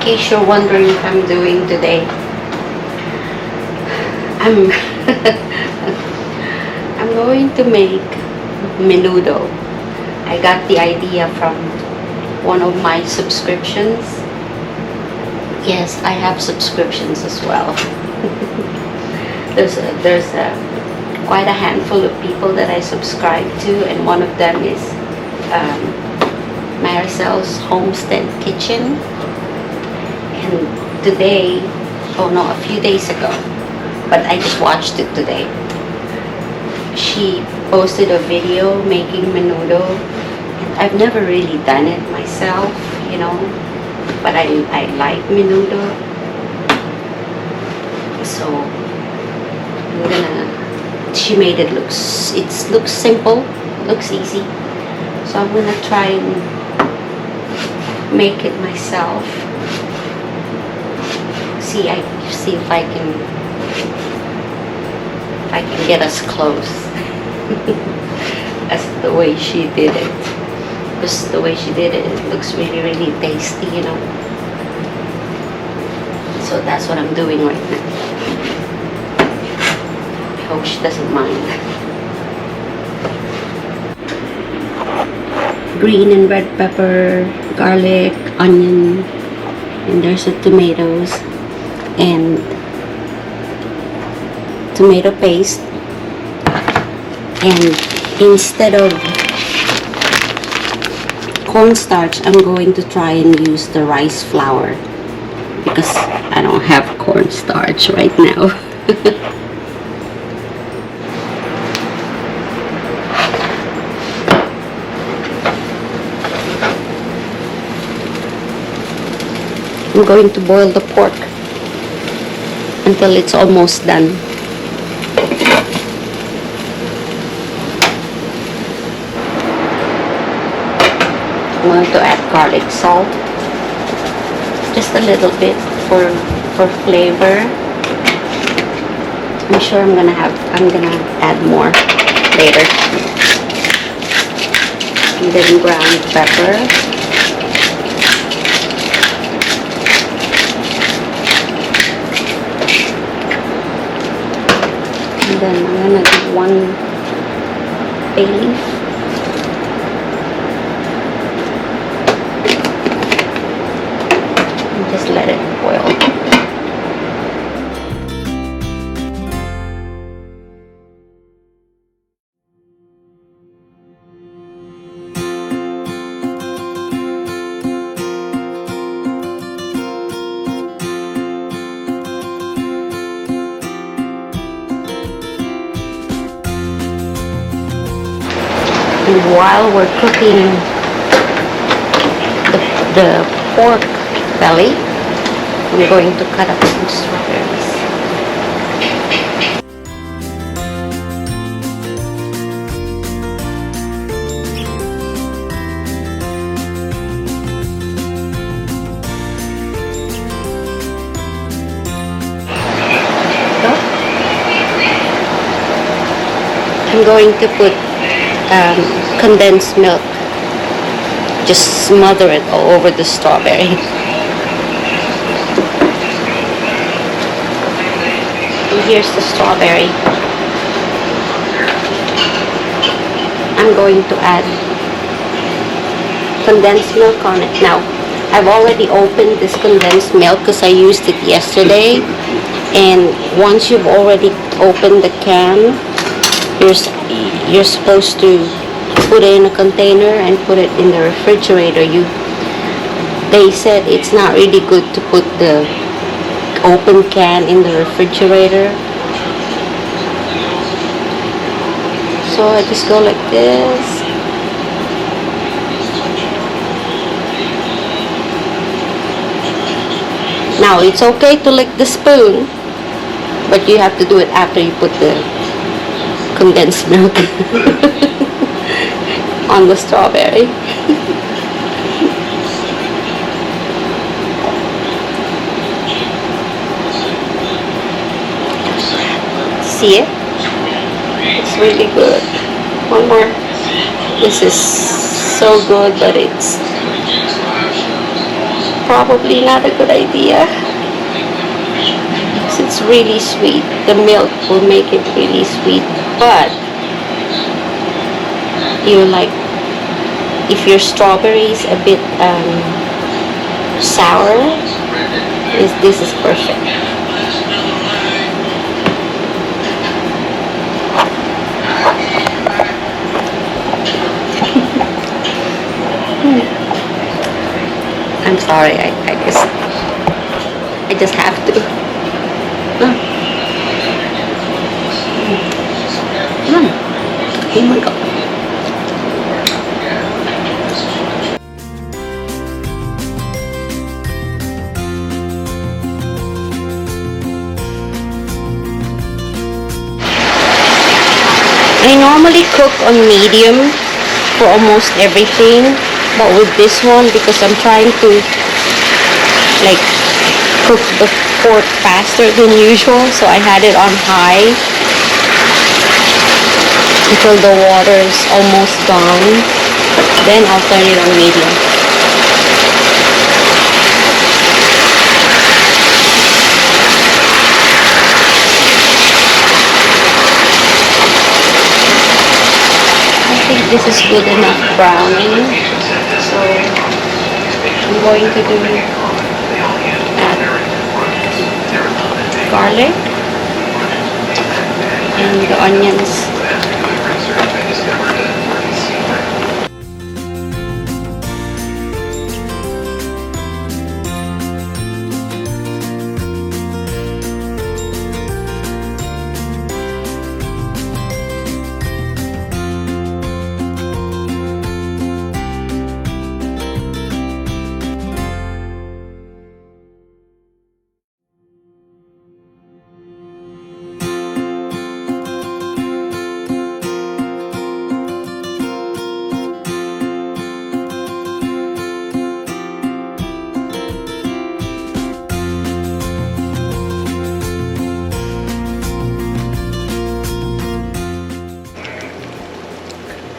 case you're wondering what I'm doing today, I'm I'm going to make menudo. I got the idea from one of my subscriptions. Yes, I have subscriptions as well. there's quite a handful of people that I subscribe to, and one of them is Maricel's Homestead Kitchen. And today, oh no, a few days ago, but I just watched it today, she posted a video making menudo. And I've never really done it myself, you know, but I like menudo. So I'm gonna, she made it looks simple, looks easy. So I'm gonna try and make it myself. See if I can get as close as the way she did it. Because the way she did it, it looks really, really tasty, you know. So that's what I'm doing right now. I hope she doesn't mind. Green and red pepper, garlic, onion, and there's the tomatoes and tomato paste. And instead of cornstarch, I'm going to try and use the rice flour because I don't have cornstarch right now. I'm going to boil the pork until it's almost done. I'm going to add garlic salt, just a little bit for flavor. I'm sure I'm gonna add more later. And then ground pepper. And then I'm gonna do 1 bay leaf. Just let it boil. And while we're cooking the pork belly, I'm going to cut up some strawberries. I'm going to put condensed milk. Just smother it all over the strawberry. And here's the strawberry. I'm going to add condensed milk on it. Now, I've already opened this condensed milk because I used it yesterday. And once you've already opened the can, you're supposed to put it in a container and put it in the refrigerator. They said it's not really good to put the open can in the refrigerator. So I just go like this. Now it's okay to lick the spoon, but you have to do it after you put the condensed milk on the strawberry. See it? It's really good. One more. This is so good, but it's probably not a good idea. Because it's really sweet. The milk will make it really sweet. But you like, if your strawberry is a bit sour, this is perfect. I'm sorry, I just have to. Oh my god. I normally cook on medium for almost everything, but with this one, because I'm trying to like cook the pork faster than usual, so I had it on high until the water is almost gone. Then I'll turn it on medium. I think this is good enough browning, so I'm going to add garlic and the onions.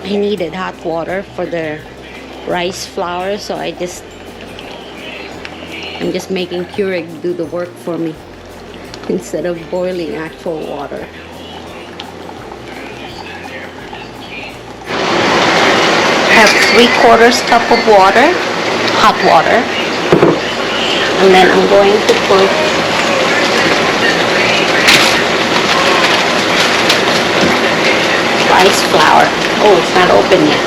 I needed hot water for the rice flour, so I'm just making Keurig do the work for me instead of boiling actual water. I have 3/4 cup of water, hot water, and then I'm going to put rice flour. Oh, it's not open yet.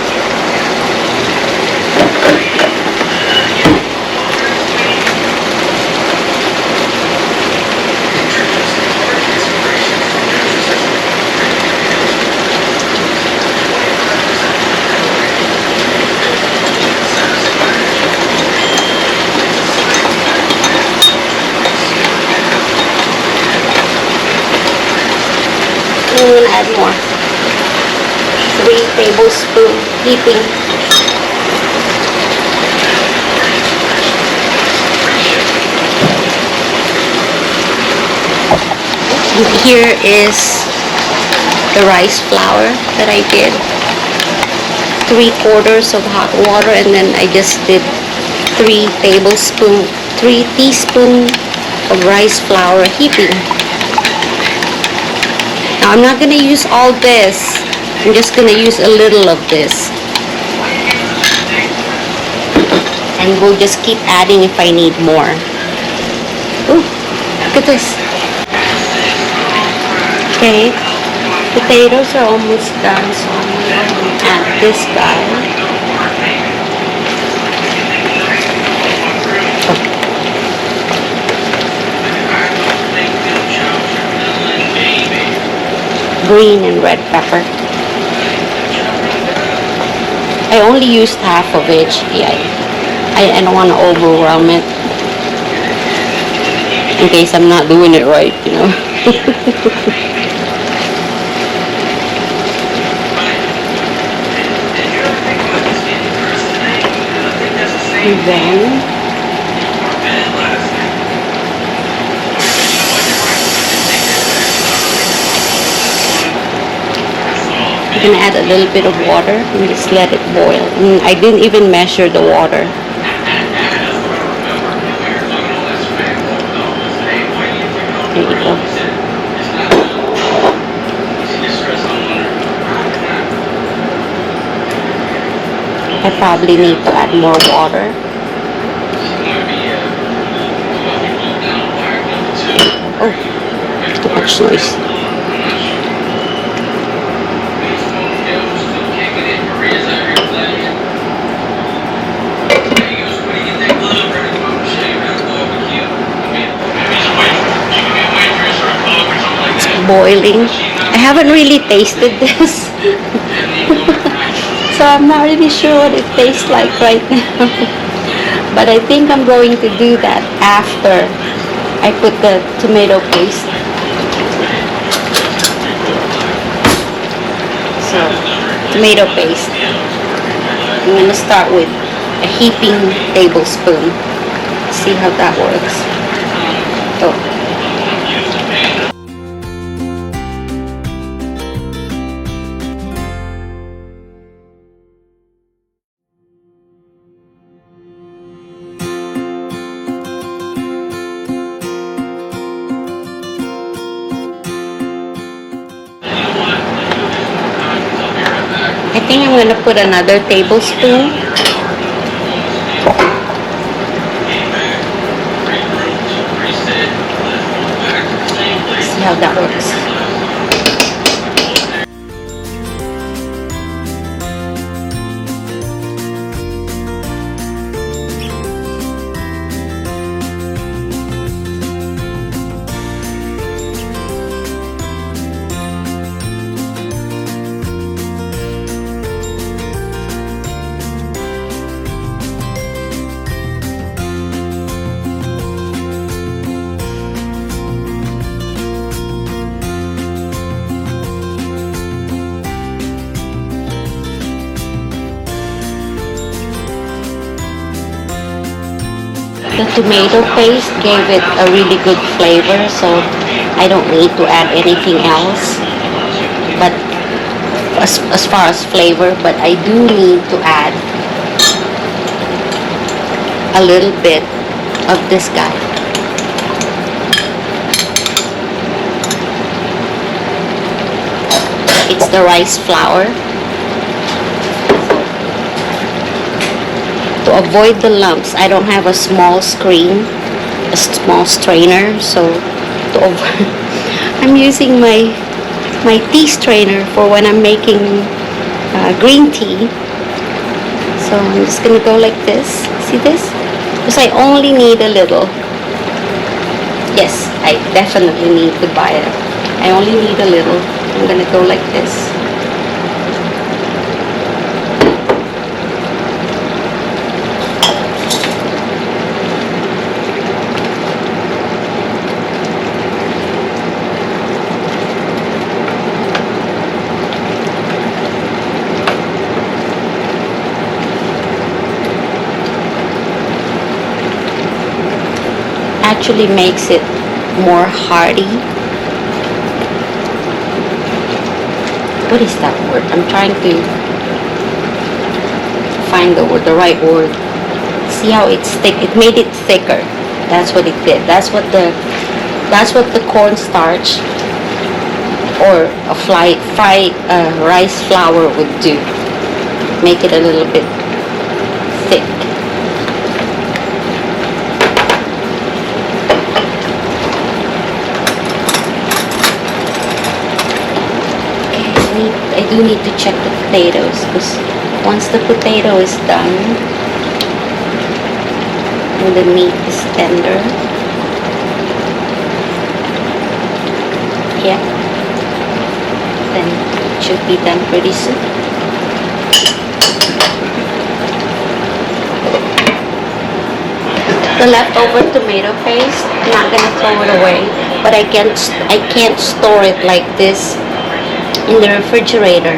We'll add more. 3 tablespoons heaping. Here is the rice flour that I did. 3/4 of hot water, and then I just did 3 teaspoons of rice flour heaping. Now I'm not gonna use all this. I'm just gonna use a little of this. And we'll just keep adding if I need more. Ooh, look at this. Okay, potatoes are almost done, so I'm gonna add this guy. Green and red pepper. I only used half of it. Yeah, I don't want to overwhelm it in case I'm not doing it right, you know. And then I'm gonna add a little bit of water and just let it boil. And I didn't even measure the water. There you go. I probably need to add more water. Oh, too much noise. Boiling. I haven't really tasted this. So I'm not really sure what it tastes like right now. But I think I'm going to do that after I put the tomato paste. So, tomato paste. I'm going to start with a heaping tablespoon. See how that works. Oh. I think I'm going to put another tablespoon. See how that works. The tomato paste gave it a really good flavor, so I don't need to add anything else. But as far as flavor, but I do need to add a little bit of this guy. It's the rice flour. To avoid the lumps, I don't have a small screen, a small strainer, so to avoid, I'm using my tea strainer for when I'm making green tea. So I'm just gonna go like this. See this? Because I only need a little. Yes, I definitely need to buy it. I only need a little. I'm gonna go like this. Actually makes it more hearty. What is that word? I'm trying to find the word, the right word. See how it's thick? It made it thicker. That's what it did. That's what the cornstarch or a rice flour would do. Make it a little bit thick. I do need to check the potatoes, because once the potato is done and the meat is tender, yeah, then it should be done pretty soon. The leftover tomato paste, I'm not gonna throw it away, but I can't store it like this in the refrigerator,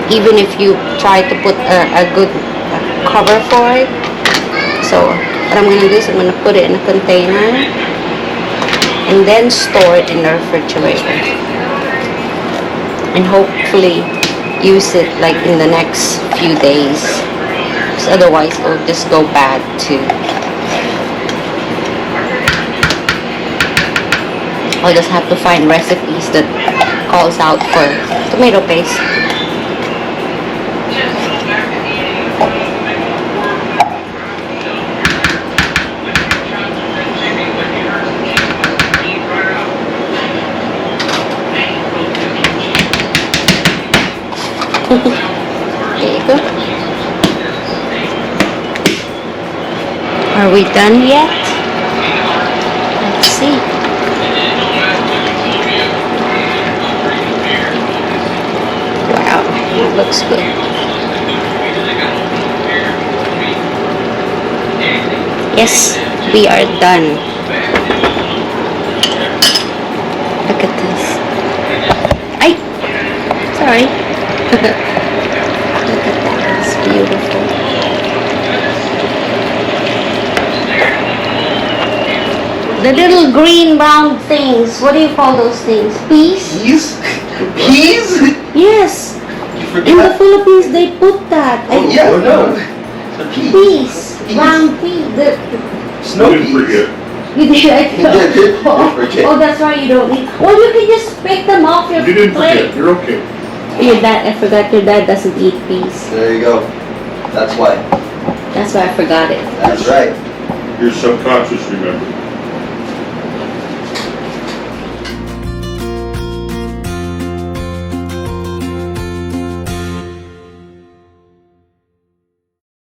even if you try to put a good cover for it. So what I'm going to do is I'm going to put it in a container and then store it in the refrigerator, and hopefully use it like in the next few days, because otherwise it will just go bad too. I'll just have to find recipes that calls out for tomato paste. There you go. Are we done yet? Let's see. Wow, it looks good. Yes, we are done. Look at this. Ay! Sorry. Look at that. It's beautiful. The little green round things. What do you call those things? Peas? Peas? Peas? Yes. You forgot? In the Philippines, they put that. Oh, yeah, no. The Peas. Round peas. Snow Didn't peas. forget. You did. Yeah, did forget. Oh, that's why you don't eat. Well, you can just pick them off your You didn't plate. forget. You're okay. Your dad, I forgot your dad doesn't eat peas. There you go. That's why. That's why I forgot it. That's right. Your subconscious remembered.